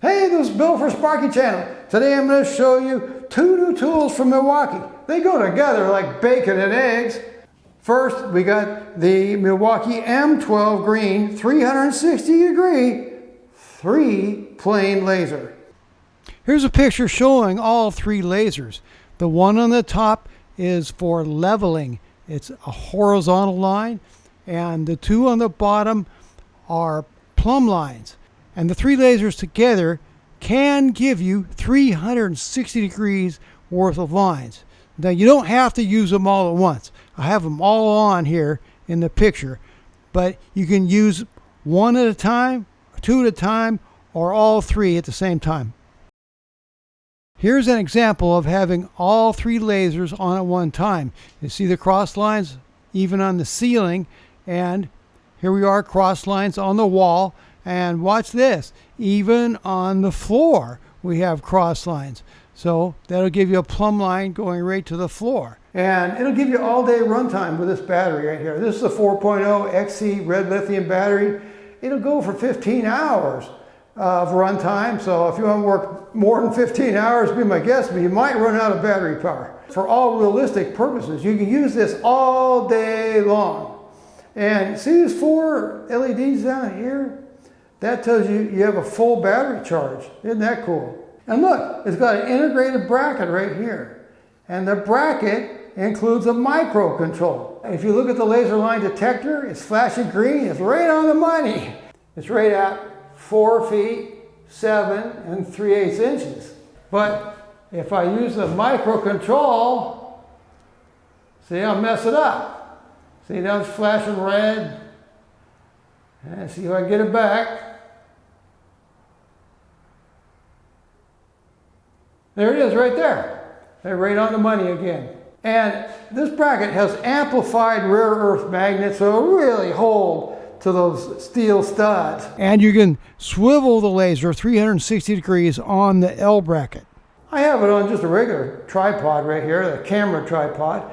Hey, this is Bill for Sparky Channel. Today I'm going to show you two new tools from Milwaukee. They go together like bacon and eggs. First, we got the Milwaukee M12 green 360 degree 3-plane laser. Here's a picture showing all three lasers. The one on the top is for leveling. It's a horizontal line, and the two on the bottom are plumb lines. And the three lasers together can give you 360 degrees worth of lines. Now, you don't have to use them all at once. I have them all on here in the picture, but you can use one at a time, two at a time, or all three at the same time. Here's an example of having all three lasers on at one time. You see the cross lines even on the ceiling, and here we are, cross lines on the wall. And watch this, even on the floor we have cross lines. So that'll give you a plumb line going right to the floor. And it'll give you all day runtime with this battery right here. This is a 4.0 XC red lithium battery. It'll go for 15 hours of runtime. So if you want to work more than 15 hours, be my guest, but you might run out of battery power. For all realistic purposes, you can use this all day long. And see these 4 LEDs down here? That tells you you have a full battery charge. Isn't that cool? And look, it's got an integrated bracket right here. And the bracket includes a microcontroller. If you look at the laser line detector, it's flashing green. It's right on the money. It's right at 4 feet, 7 3/8 inches. But if I use the microcontrol, see, I'll mess it up. See, now it's flashing red. And see if I can get it back. There it is right there. They're right on the money again. And this bracket has amplified rare earth magnets, so it'll really hold to those steel studs. And you can swivel the laser 360 degrees on the L bracket. I have it on just a regular tripod right here, the camera tripod.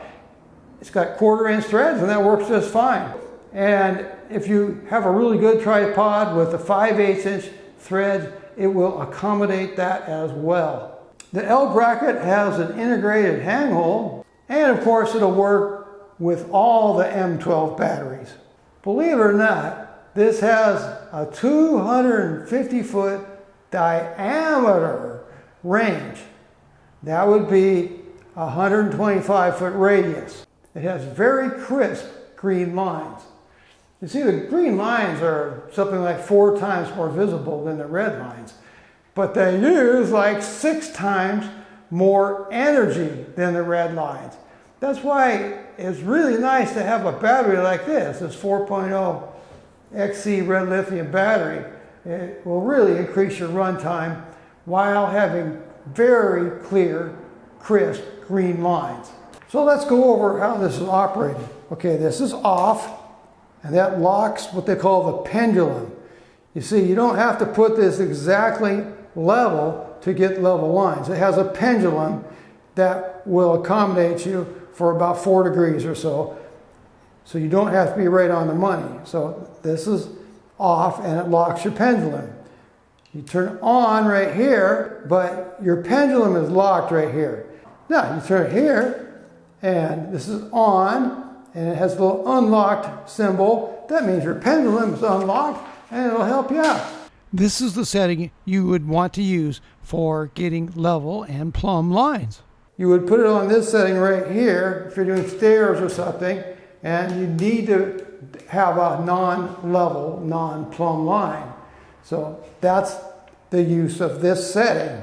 It's got 1/4-inch threads, and that works just fine. And if you have a really good tripod with the 5/8-inch threads, it will accommodate that as well. The L bracket has an integrated hang hole, and of course it'll work with all the M12 batteries. Believe it or not, this has a 250-foot diameter range. That would be a 125-foot radius. It has very crisp green lines. You see, the green lines are something like 4 times more visible than the red lines, but they use like 6 times more energy than the red lines. That's why it's really nice to have a battery like this 4.0 XC red lithium battery. It will really increase your runtime while having very clear, crisp green lines. So let's go over how this is operated. Okay, this is off. And that locks what they call the pendulum. You see, you don't have to put this exactly level to get level lines. It has a pendulum that will accommodate you for about 4 degrees or so. So you don't have to be right on the money. So this is off and it locks your pendulum. You turn it on right here, but your pendulum is locked right here. Now you turn it here and this is on. And it has a little unlocked symbol. That means your pendulum is unlocked and it'll help you out. This is the setting you would want to use for getting level and plumb lines. You would put it on this setting right here if you're doing stairs or something, and you need to have a non-level, non-plumb line. So that's the use of this setting.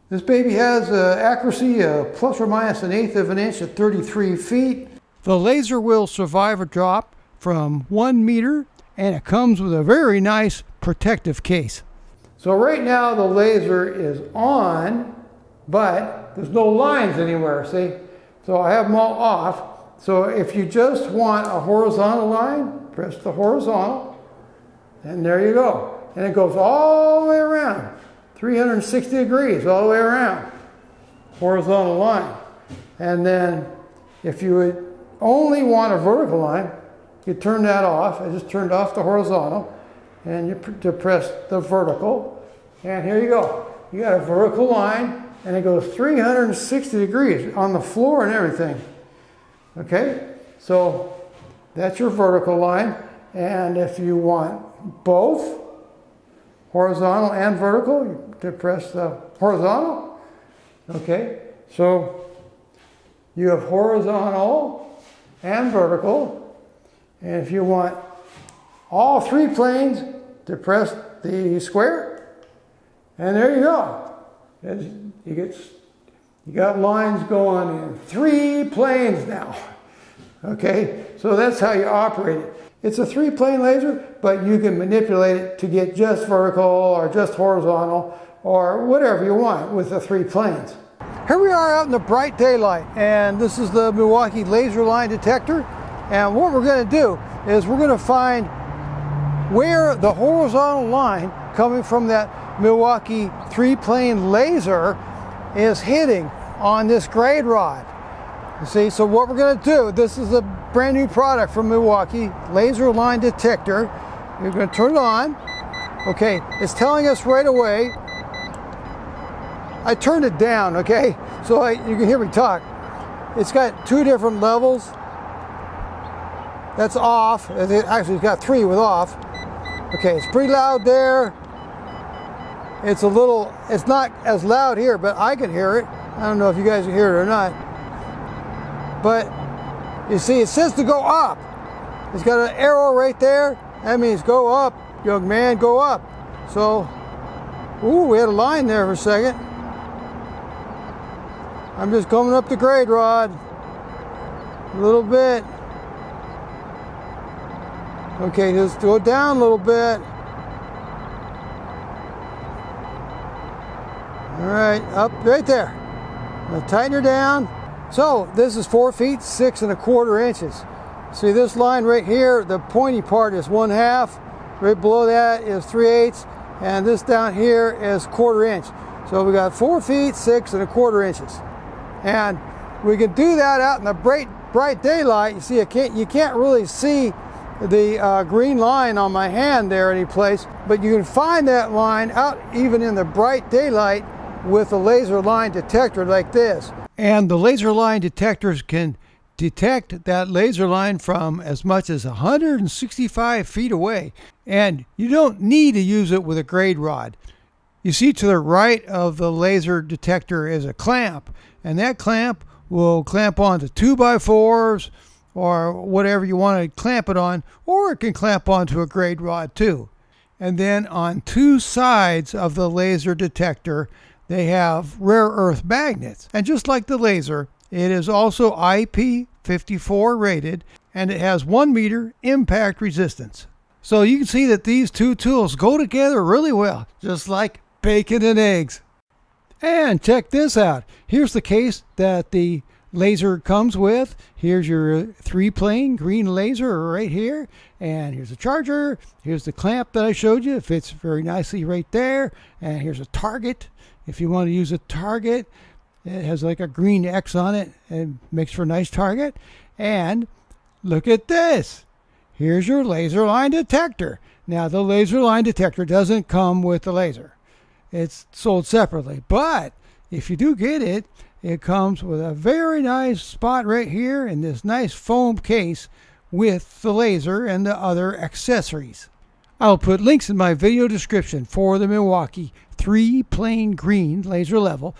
This baby has accuracy of plus or minus 1/8 of an inch at 33 feet. The laser will survive a drop from 1 meter, and it comes with a very nice protective case. So right now the laser is on, but there's no lines anywhere, see? So I have them all off. So if you just want a horizontal line, press the horizontal, and there you go. And it goes all the way around, 360 degrees all the way around, horizontal line. And then if you would only want a vertical line, you turn that off. I just turned off the horizontal, and you press the vertical, And here you go. You got a vertical line, and it goes 360 degrees on the floor and everything. Okay, so that's your vertical line. And if you want both horizontal and vertical, you depress the horizontal. Okay, so you have horizontal and vertical. And if you want all three planes, depress the square. And there you go. You got lines going in 3 planes now. Okay, so that's how you operate it. It's a 3-plane laser, but you can manipulate it to get just vertical or just horizontal or whatever you want with the 3 planes. Here we are out in the bright daylight, and this is the Milwaukee laser line detector. And what we're going to do is we're going to find where the horizontal line coming from that Milwaukee 3-plane laser is hitting on this grade rod. You see, so what we're going to do, this is a brand new product from Milwaukee, laser line detector. You're going to turn it on. Okay, it's telling us right away. I turned it down, okay, so you can hear me talk. It's got 2 different levels. That's off. Actually, it's got 3 with off. Okay, it's pretty loud there. It's not as loud here, but I can hear it. I don't know if you guys can hear it or not. But you see, it says to go up. It's got an arrow right there. That means go up, young man, go up. So, ooh, we had a line there for a second. I'm just coming up the grade rod a little bit. Okay, just go down a little bit. All right, up right there. Now tighten her down. So this is 4 feet 6 1/4 inches. See this line right here, the pointy part is 1/2. Right below that is 3/8, and this down here is 1/4 inch. So we got 4 feet 6 1/4 inches. And we can do that out in the bright daylight. You see, you can't really see the green line on my hand there any place, but you can find that line out even in the bright daylight with a laser line detector like this. And the laser line detectors can detect that laser line from as much as 165 feet away. And you don't need to use it with a grade rod. You see to the right of the laser detector is a clamp, and that clamp will clamp onto 2x4s or whatever you want to clamp it on, or it can clamp onto a grade rod too. And then on 2 sides of the laser detector, they have rare earth magnets. And just like the laser, it is also IP54 rated, and it has 1 meter impact resistance. So you can see that these 2 tools go together really well, just like bacon and eggs. And check this out. Here's the case that the laser comes with. Here's your 3-plane green laser right here, and here's a charger. Here's the clamp that I showed you. It fits very nicely right there. And here's a target. If you want to use a target, it has like a green X on it and makes for a nice target. And look at this. Here's your laser line detector. Now the laser line detector doesn't come with the laser. It's sold separately, but if you do get it, it comes with a very nice spot right here in this nice foam case with the laser and the other accessories. I'll put links in my video description for the Milwaukee 3-plane green laser level,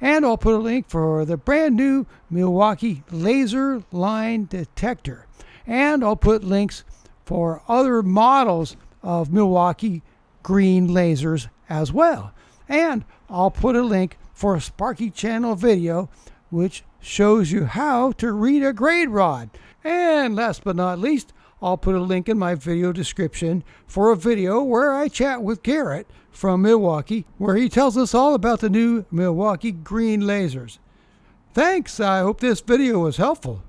and I'll put a link for the brand new Milwaukee laser line detector, and I'll put links for other models of Milwaukee green lasers as well. And I'll put a link for a Sparky channel video which shows you how to read a grade rod. And last but not least, I'll put a link in my video description for a video where I chat with Garrett from Milwaukee, where he tells us all about the new Milwaukee green lasers. Thanks, I hope this video was helpful.